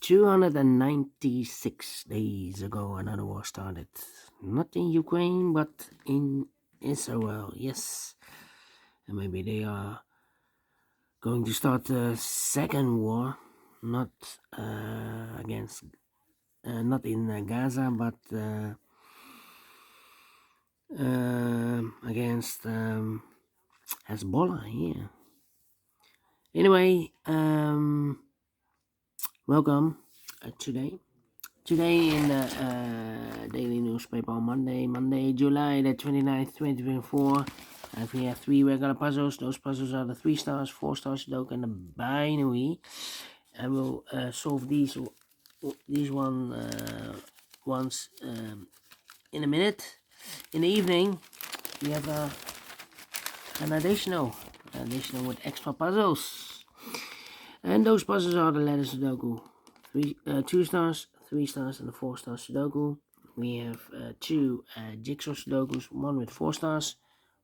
296 days ago, another war started. Not in Ukraine, but in Israel. Yes. And maybe they are going to start a second war. Not not in Gaza, but against Hezbollah. Yeah. Anyway, welcome today. Today in the daily newspaper on Monday, July the 29th, 2024. And we have three regular puzzles. Those puzzles are the 3 stars, 4 stars Sudoku, and the binary. I will solve these ones in a minute. In the evening, we have an additional with extra puzzles. And those puzzles are the letter Sudoku. 2 stars, 3 stars, and the 4 stars Sudoku. We have two jigsaw Sudokus, one with 4 stars,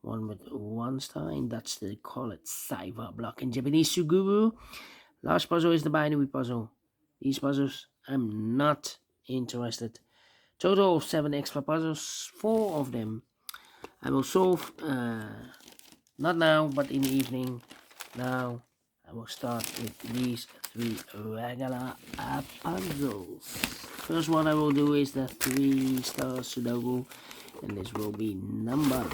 one with 1 star. In Dutch they call it Cyber Block. In Japanese, Suguru. Last puzzle is the binary puzzle. These puzzles, I'm not interested. Total of 7 extra puzzles, 4 of them I will solve, not now, but in the evening. Now I will start with these 3 regular puzzles. First one I will do is the 3 stars Sudoku, and this will be number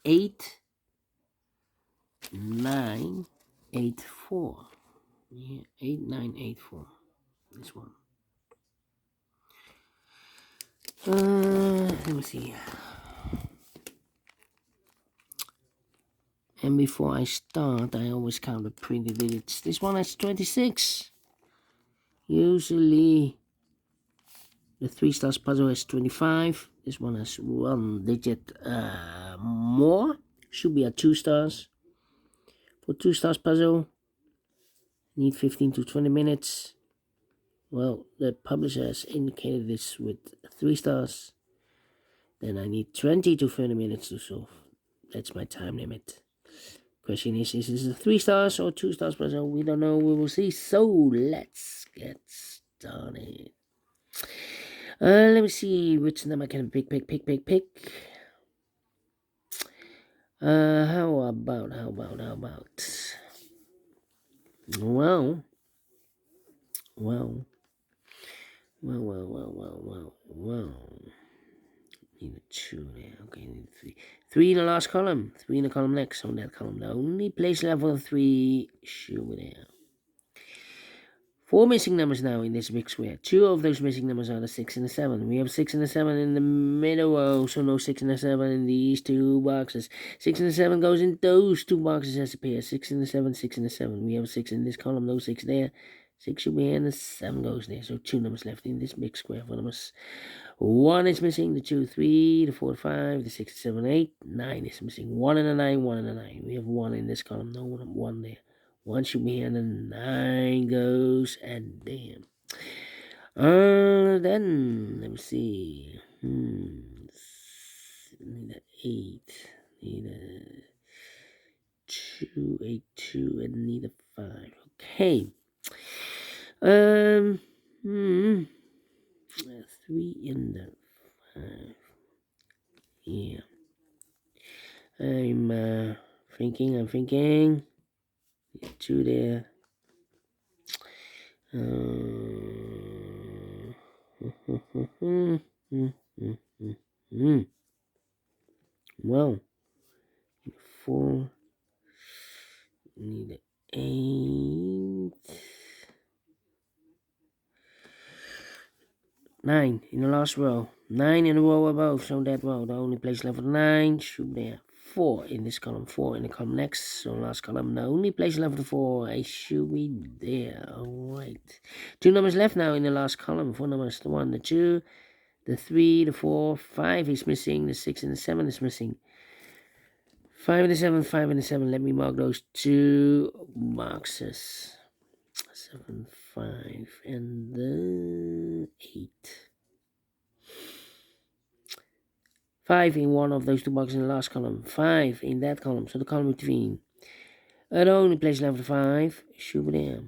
8984. Yeah, 8984. This one. Let me see. And before I start, I always count the printed digits. This one has 26. Usually, the 3 stars puzzle has 25. This one has 1 digit more. Should be at 2 stars. For 2 stars puzzle, need 15 to 20 minutes. Well, the publisher has indicated this with 3 stars. Then I need 20 to 30 minutes to solve. That's my time limit. Question is this a 3 stars or 2 stars puzzle? We don't know. We will see. So let's get started. Let me see which number can I pick. How about? Well. Need a 2 there. Okay, need 3. 3 in the last column. 3 in the column next. On that column, the only place level 3 should be there. 4 missing numbers now in this big square. 2 of those missing numbers are the 6 and the 7. We have 6 and the 7 in the middle row, so no 6 and the 7 in these 2 boxes. 6 and the 7 goes in those 2 boxes as a pair. 6 and the 7, 6 and the 7. We have 6 in this column, no 6 there. 6 should be here, and the 7 goes there. So 2 numbers left in this big square. 4 numbers. 1 is missing, the 2, 3, the 4, the 5, the 6, the 7, 8. 9 is missing. 1 and a 9, 1 and a 9. We have 1 in this column, no 1 there. 1 should be here, and then 9 goes, and damn. Then, let me see. Need a 8. Need a 2, 8, 2, and need a 5. Okay. 3 in the 5. Yeah. I'm thinking. 2 there. Well, 4. Need an 8. 9 in the last row. 9 in the row above, so that row, the only place left for 9 should be there. 4 in this column, 4 in the column next, so last column, the only place left for 4, I should be there. Alright. 2 numbers left now in the last column. 4 numbers, the 1, the 2, the 3, the 4, 5 is missing, the 6 and the 7 is missing. 5 and the 7, 5 and the 7, let me mark those 2 boxes. 7, 5, and the 8. 5 in one of those 2 boxes in the last column. 5 in that column, so the column between. The only place left for 5 should be there.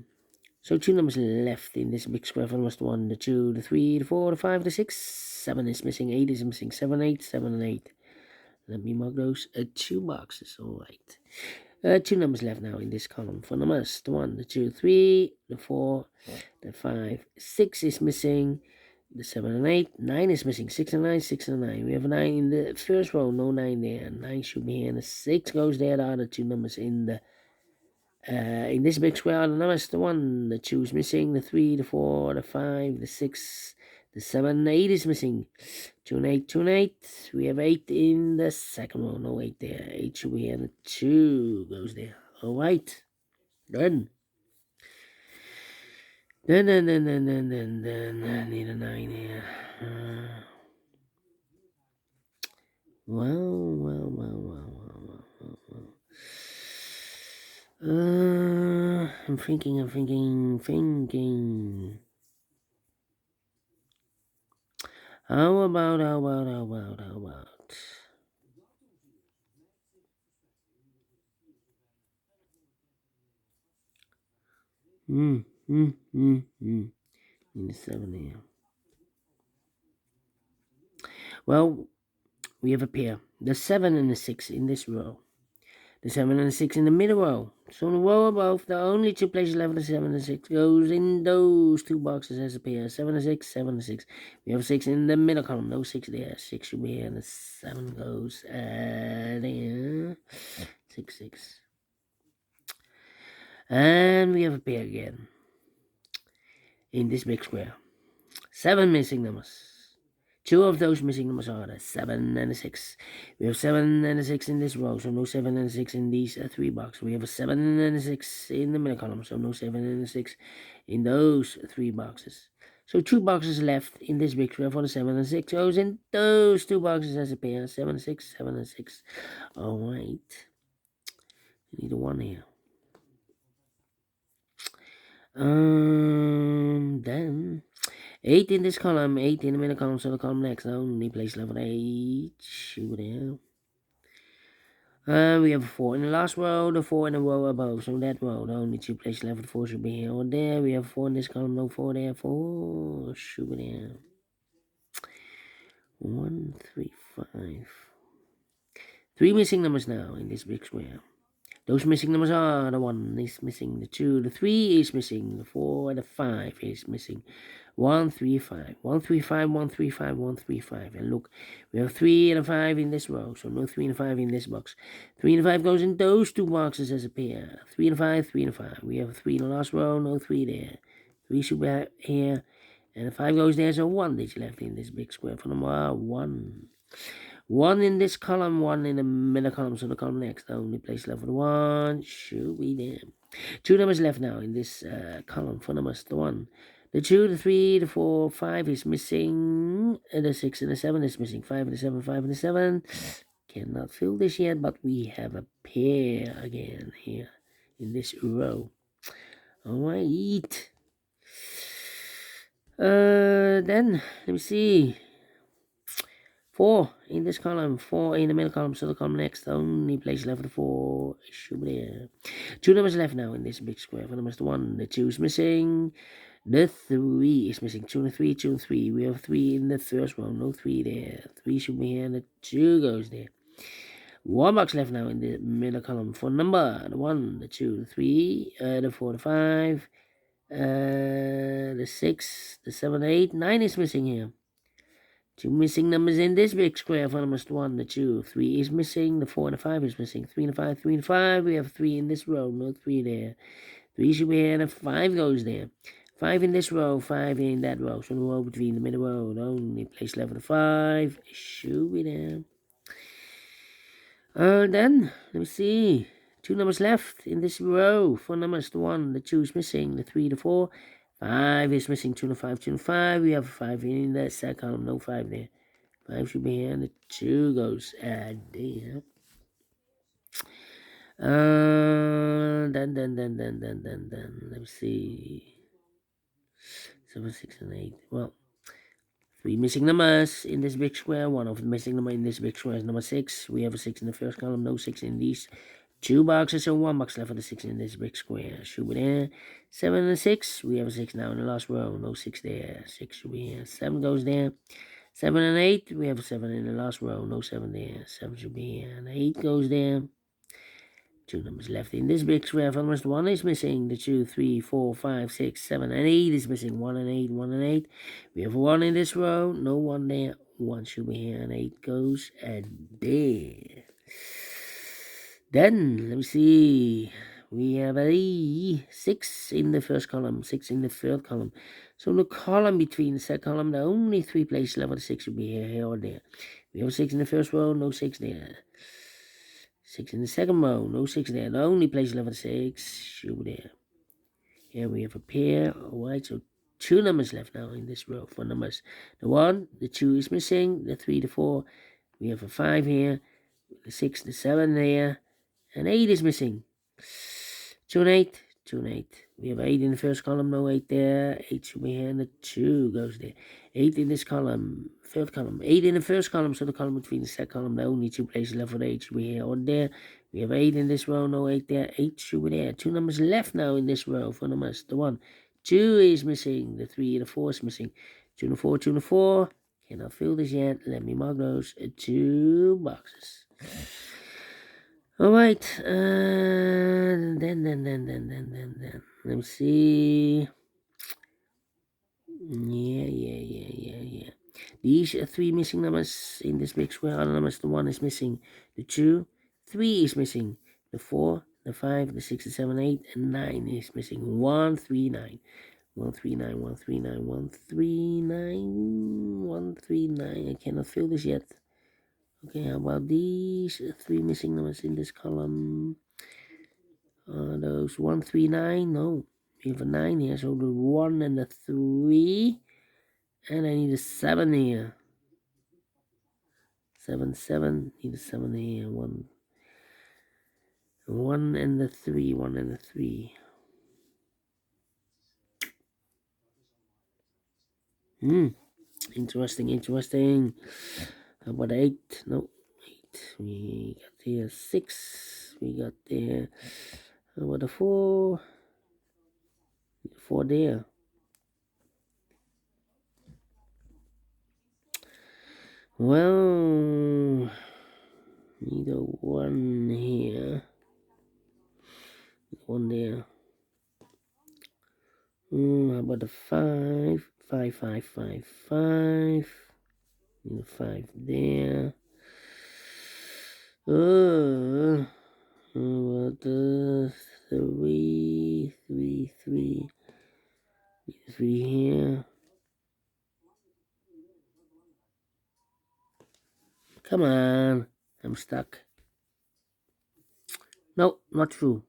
So 2 numbers left in this big square. From the 1, the 2, the 3, the 4, the 5, the 6. 7 is missing, 8 is missing. 7, 8, 7, and 8. Let me mark those 2 boxes. Alright. 2 numbers left now in this column. For numbers, the 1, the 2, 3, the 4, the 5, 6 is missing. The 7 and 8, 9 is missing. 6 and 9, 6 and 9. We have a 9 in the first row, no 9 there. 9 should be here, and the 6 goes there. The other 2 numbers in this big square, the numbers, the 1, the 2 is missing. The 3, the 4, the 5, the 6, the 7, 8 is missing. 2 and 8, 2 and 8. We have 8 in the second row, no 8 there. 8 should be here, and the 2 goes there. Alright, done. Then, I need a 9 here. I'm thinking. How about? In the 7 here. Well, we have a pair. The 7 and the 6 in this row. The 7 and the 6 in the middle row. So in the row above, the only 2 places left, the 7 and 6 goes in those 2 boxes as a pair. 7 and 6, 7 and 6. We have 6 in the middle column. No 6 there. 6 should be here, and the 7 goes there. 6, 6. And we have a pair again. In this big square. 7 missing numbers. 2 of those missing numbers are the 7 and the 6. We have 7 and a 6 in this row, so no 7 and a 6 in these 3 boxes. We have a 7 and a 6 in the middle column, so no 7 and a 6 in those 3 boxes. So 2 boxes left in this big square for the 7 and 6 goes in those 2 boxes as a pair. 7 and 6, 7 and 6. Alright. I need a 1 here. Then 8 in this column, 8 in the middle column, so the column next. Only place level 8. Shoot there. We have a 4 in the last row, the 4 in the row above, so that row, the only 2 places left, the 4 should be here or there. We have 4 in this column, no 4 there, 4 should be there. 1, 3, 5. 3 missing numbers now in this big square. Those missing numbers are the 1 is missing, the 2, the 3 is missing, the 4, and the 5 is missing. 1, 3, 5. 1, 3, 5, 1, 3, 5, 1, 3, 5. And look, we have 3 and a 5 in this row, so no 3 and a 5 in this box. 3 and a 5 goes in those 2 boxes as a pair. 3 and a 5, 3 and a 5. We have a 3 in the last row, no 3 there. 3 should be here, and the 5 goes there, so 1 digit left in this big square for number 1. 1 in this column, 1 in the middle column, so the column next. The only place left for the 1 should be there. 2 numbers left now in this column for numbers. The 1, the 2, the 3, the 4, 5 is missing. The 6 and the 7 is missing. 5 and the 7, 5 and the 7. Cannot fill this yet, but we have a pair again here in this row. Alright. Then, let me see. 4 in this column, 4 in the middle column, so the column next. The only place left for the 4 should be there. 2 numbers left now in this big square. For numbers, the 1, the 2 is missing. The 3 is missing. 2 and 3, 2 and 3. We have 3 in the first row, no 3 there. 3 should be here, and the 2 goes there. 1 box left now in the middle column for number, the 1, the 2, the 3, the 4, the 5, the 6, the 7, 8, 9 is missing here. 2 missing numbers in this big square for numbers 1, the 2, 3 is missing, the 4 and the 5 is missing, 3 and the 5, 3 and 5, we have 3 in this row, no 3 there. 3 should be here, and the 5 goes there. 5 in this row, 5 in that row, so the row between the middle row, the only place left for the 5 should be there. Then, let me see, 2 numbers left in this row for numbers, the 1, the 2 is missing, the 3, the 4, 5 is missing, 2 and 5, 2 and 5. We have 5 in that second column, no 5 there. 5 should be here, and the 2 goes there. Then, let me see. 7, 6, and 8. Well, 3 missing numbers in this big square. 1 of the missing number in this big square is number 6. We have a 6 in the first column, no 6 in these 2 boxes and 1 box left for the 6 in this big square. Should be there. 7 and 6. We have a 6 now in the last row. No 6 there. 6 should be here. 7 goes there. 7 and 8. We have a 7 in the last row. No 7 there. 7 should be here. And 8 goes there. 2 numbers left in this big square. Almost 1 is missing. The 2, 3, 4, 5, 6, 7, and 8 is missing. 1 and 8, 1 and 8. We have a 1 in this row. No 1 there. 1 should be here. And 8 goes and there. Then, let me see. We have a 6 in the first column, 6 in the third column. So in the column between the second column, the only 3 places left for the 6 should be here or there. We have a 6 in the first row, no 6 there. 6 in the second row, no 6 there. The only place left for the 6 should be there. Here we have a pair. Alright, so 2 numbers left now in this row. 4 numbers. The 1, the 2 is missing. The 3, the 4. We have a 5 here. The 6, the 7 there. And 8 is missing. 2 and 8. 2 and 8. We have 8 in the first column, no 8 there. 8 should be here, and the 2 goes there. 8 in this column, third column. 8 in the first column, so the column between the second column, the only 2 places left for the 8 should be here or there. We have 8 in this row, no 8 there. 8 should be there. 2 numbers left now in this row for numbers. The 1, 2 is missing. The 3, the 4 is missing. 2 and the 4, 2 and the 4. Cannot fill this yet. Let me mark those 2 boxes. Alright, then, let me see. Yeah. These are 3 missing numbers in this big square. Other numbers, the 1 is missing, the 2, 3 is missing, the 4, the 5, the 6, the 7, 8, and 9 is missing. 1, 3, 9. 1, 3, 9, 1, 3, 9, 1, 3, 9, 1, 3, 9. I cannot fill this yet. Okay, how about these 3 missing numbers in this column? Those 1, 3, 9. No, we have a 9 here, so the 1 and the 3. And I need a 7 here. 7, 7. Need a 7 here. 1 and the 3. 1 and the 3. Interesting. How about 8? No, 8. We got there 6. We got there. How about a 4? 4 there. Well, need a 1 here. 1 there. How about a 5? 5, 5, 5, 5. Need a 5 there. How about the 3, 3, 3. Need a 3 here. Come on, I'm stuck. No, not true.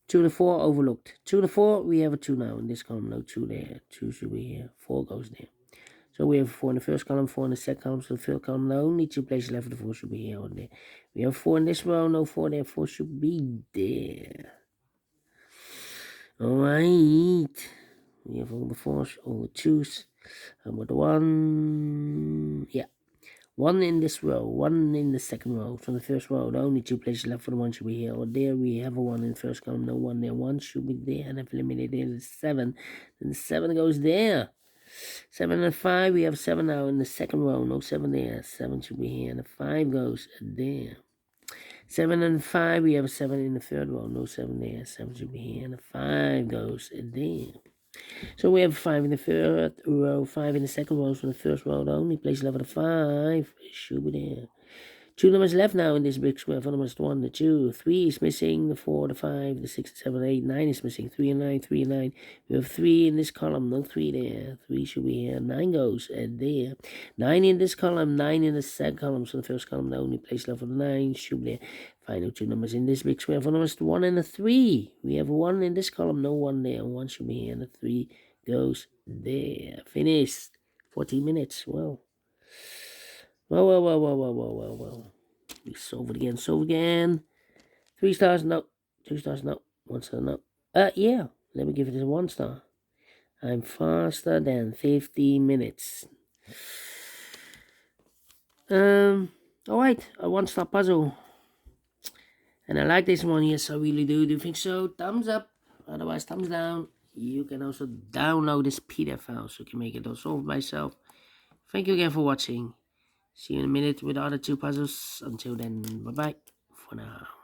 2 and 4 overlooked. 2 and 4, we have a 2 now in this column. No 2 there. 2 should be here. 4 goes there. So we have 4 in the first column, 4 in the second column. So the third column, the only 2 places left for the 4 should be here or there. We have 4 in this row, no 4 there. 4 should be there. Alright. We have all the 4s, all the 2s. How about the 1? Yeah. 1 in this row, 1 in the second row. From the first row, the only 2 places left for the 1 should be here or there. We have a 1 in the first column, no 1 there. 1 should be there, and I've eliminated the 7. Then the 7 goes there. 7 and 5, we have 7 now in the second row, no 7 there. 7 should be here, and the 5 goes there. 7 and 5, we have a 7 in the third row, no 7 there. 7 should be here, and the 5 goes there. So we have 5 in the third row, 5 in the second row. From the first row, the only place left for the 5 should be there. 2 numbers left now in this big square. 4 numbers, the 1, the 2, 3 is missing, the 4, the 5, the 6, the 7, 8, 9 is missing. 3 and 9, 3 and 9. We have 3 in this column, no 3 there. 3 should be here. 9 goes there. 9 in this column, 9 in the second column. So the first column, the only place left for the 9 should be there. Final 2 numbers in this big square. 4 numbers, the 1 and the 3. We have 1 in this column, no 1 there. 1 should be here, and the 3 goes there. Finished. 14 minutes. Well. We solve it again. 3 stars, no. 2 stars, no. 1 star, no. Yeah. Let me give it a 1 star. I'm faster than 50 minutes. Alright. A 1 star puzzle. And I like this one, yes, I really do. Do you think so? Thumbs up. Otherwise, thumbs down. You can also download this PDF file so you can make it all solved by yourself. Thank you again for watching. See you in a minute with the other two puzzles. Until then, bye bye for now.